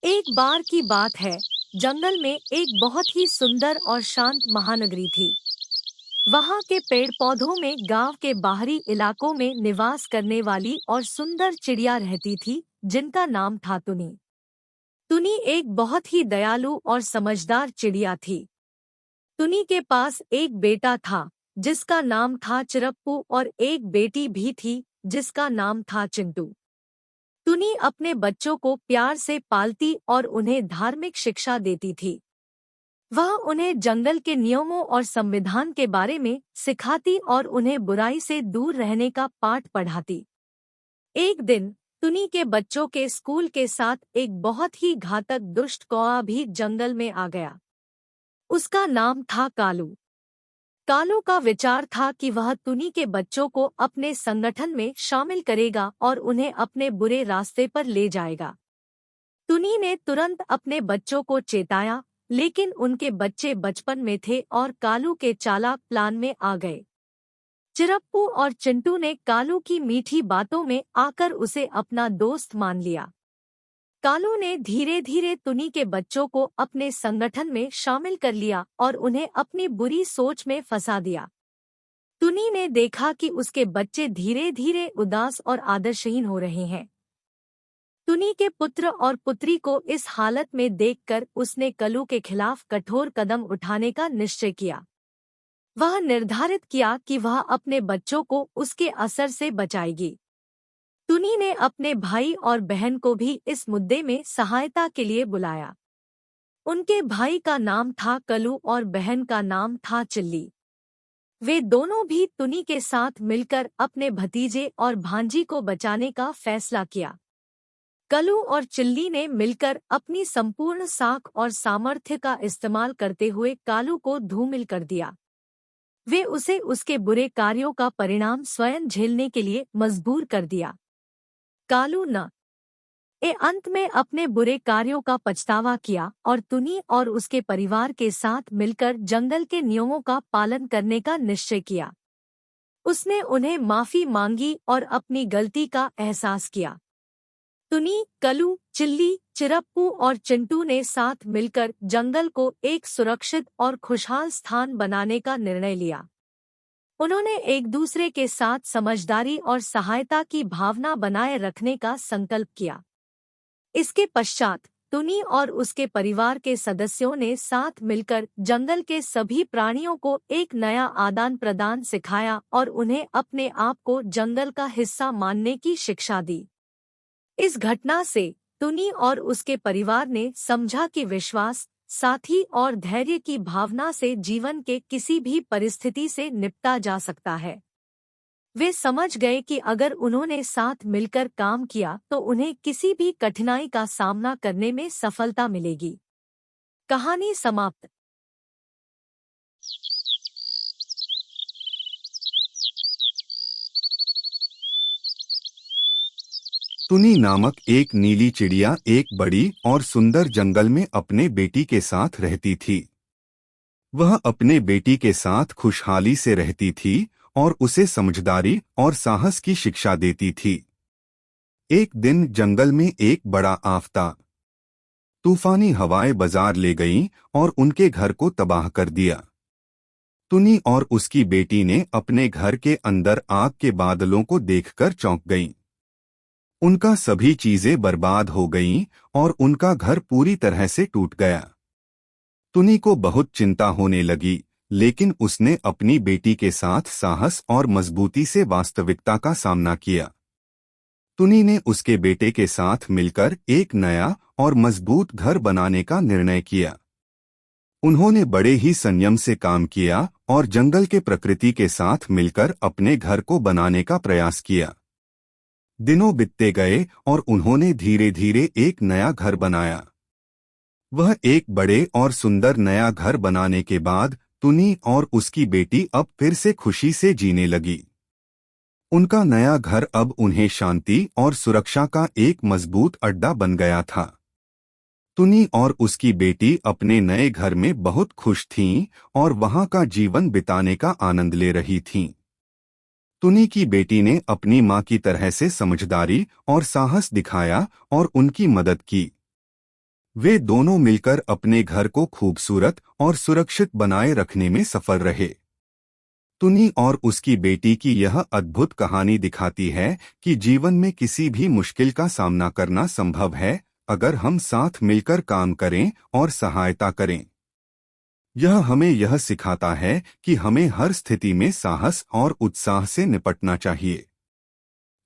एक बार की बात है। जंगल में एक बहुत ही सुंदर और शांत महानगरी थी। वहाँ के पेड़ पौधों में गांव के बाहरी इलाकों में निवास करने वाली और सुंदर चिड़िया रहती थी, जिनका नाम था तुनी। तुनी एक बहुत ही दयालु और समझदार चिड़िया थी। तुनी के पास एक बेटा था, जिसका नाम था चिरप्पू, और एक बेटी भी थी, जिसका नाम था चिंटू। तुनी अपने बच्चों को प्यार से पालती और उन्हें धार्मिक शिक्षा देती थी। वह उन्हें जंगल के नियमों और संविधान के बारे में सिखाती और उन्हें बुराई से दूर रहने का पाठ पढ़ाती। एक दिन तुनी के बच्चों के स्कूल के साथ एक बहुत ही घातक दुष्ट कौआ भी जंगल में आ गया। उसका नाम था कालू। कालू का विचार था कि वह तुनी के बच्चों को अपने संगठन में शामिल करेगा और उन्हें अपने बुरे रास्ते पर ले जाएगा। तुनी ने तुरंत अपने बच्चों को चेताया, लेकिन उनके बच्चे बचपन में थे और कालू के चालाक प्लान में आ गए। चिरप्पू और चिंटू ने कालू की मीठी बातों में आकर उसे अपना दोस्त मान लिया। कालू ने धीरे धीरे तुनी के बच्चों को अपने संगठन में शामिल कर लिया और उन्हें अपनी बुरी सोच में फंसा दिया। तुनी ने देखा कि उसके बच्चे धीरे धीरे उदास और आदर्शहीन हो रहे हैं। तुनी के पुत्र और पुत्री को इस हालत में देखकर उसने कलू के खिलाफ कठोर कदम उठाने का निश्चय किया। वह निर्धारित किया कि वह अपने बच्चों को उसके असर से बचाएगी। तुनी ने अपने भाई और बहन को भी इस मुद्दे में सहायता के लिए बुलाया। उनके भाई का नाम था कलू और बहन का नाम था चिल्ली। वे दोनों भी तुनी के साथ मिलकर अपने भतीजे और भांजी को बचाने का फैसला किया। कलू और चिल्ली ने मिलकर अपनी संपूर्ण साख और सामर्थ्य का इस्तेमाल करते हुए कालू को धूमिल कर दिया। वे उसे उसके बुरे कार्यों का परिणाम स्वयं झेलने के लिए मजबूर कर दिया। कालू न ए अंत में अपने बुरे कार्यों का पछतावा किया और तुनी और उसके परिवार के साथ मिलकर जंगल के नियमों का पालन करने का निश्चय किया। उसने उन्हें माफी मांगी और अपनी गलती का एहसास किया। तुनी, कलू, चिल्ली, चिरप्पू और चिंटू ने साथ मिलकर जंगल को एक सुरक्षित और खुशहाल स्थान बनाने का निर्णय लिया। उन्होंने एक दूसरे के साथ समझदारी और सहायता की भावना बनाए रखने का संकल्प किया। इसके पश्चात तुनी और उसके परिवार के सदस्यों ने साथ मिलकर जंगल के सभी प्राणियों को एक नया आदान प्रदान सिखाया और उन्हें अपने आप को जंगल का हिस्सा मानने की शिक्षा दी। इस घटना से तुनी और उसके परिवार ने समझा कि विश्वास, साथी और धैर्य की भावना से जीवन के किसी भी परिस्थिति से निपटा जा सकता है। वे समझ गए कि अगर उन्होंने साथ मिलकर काम किया तो उन्हें किसी भी कठिनाई का सामना करने में सफलता मिलेगी। कहानी समाप्त। तुनी नामक एक नीली चिड़िया एक बड़ी और सुंदर जंगल में अपने बेटी के साथ रहती थी। वह अपने बेटी के साथ खुशहाली से रहती थी और उसे समझदारी और साहस की शिक्षा देती थी। एक दिन जंगल में एक बड़ा आफता तूफानी हवाएं बाजार ले गईं और उनके घर को तबाह कर दिया। तुनी और उसकी बेटी ने अपने घर के अंदर आग के बादलों को देखकर चौंक गईं। उनका सभी चीजें बर्बाद हो गईं और उनका घर पूरी तरह से टूट गया। तुनी को बहुत चिंता होने लगी, लेकिन उसने अपनी बेटी के साथ साहस और मजबूती से वास्तविकता का सामना किया। तुनी ने उसके बेटे के साथ मिलकर एक नया और मजबूत घर बनाने का निर्णय किया। उन्होंने बड़े ही संयम से काम किया और जंगल के प्रकृति के साथ मिलकर अपने घर को बनाने का प्रयास किया। दिनों बीतते गए और उन्होंने धीरे धीरे एक नया घर बनाया। वह एक बड़े और सुंदर नया घर बनाने के बाद तुनी और उसकी बेटी अब फिर से खुशी से जीने लगी। उनका नया घर अब उन्हें शांति और सुरक्षा का एक मजबूत अड्डा बन गया था। तुनी और उसकी बेटी अपने नए घर में बहुत खुश थीं और वहां का जीवन बिताने का आनंद ले रही थीं। तुनी की बेटी ने अपनी मां की तरह से समझदारी और साहस दिखाया और उनकी मदद की। वे दोनों मिलकर अपने घर को खूबसूरत और सुरक्षित बनाए रखने में सफल रहे। टुनी और उसकी बेटी की यह अद्भुत कहानी दिखाती है कि जीवन में किसी भी मुश्किल का सामना करना संभव है, अगर हम साथ मिलकर काम करें और सहायता करें। यह हमें यह सिखाता है कि हमें हर स्थिति में साहस और उत्साह से निपटना चाहिए।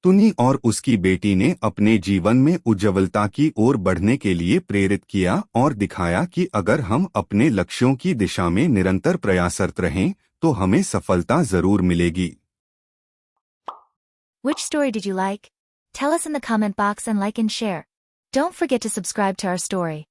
टुनी और उसकी बेटी ने अपने जीवन में उज्ज्वलता की ओर बढ़ने के लिए प्रेरित किया और दिखाया कि अगर हम अपने लक्ष्यों की दिशा में निरंतर प्रयासरत रहें तो हमें सफलता जरूर मिलेगी। Which story did you like? Tell us in the comment box and like and share. Don't forget to subscribe to our story.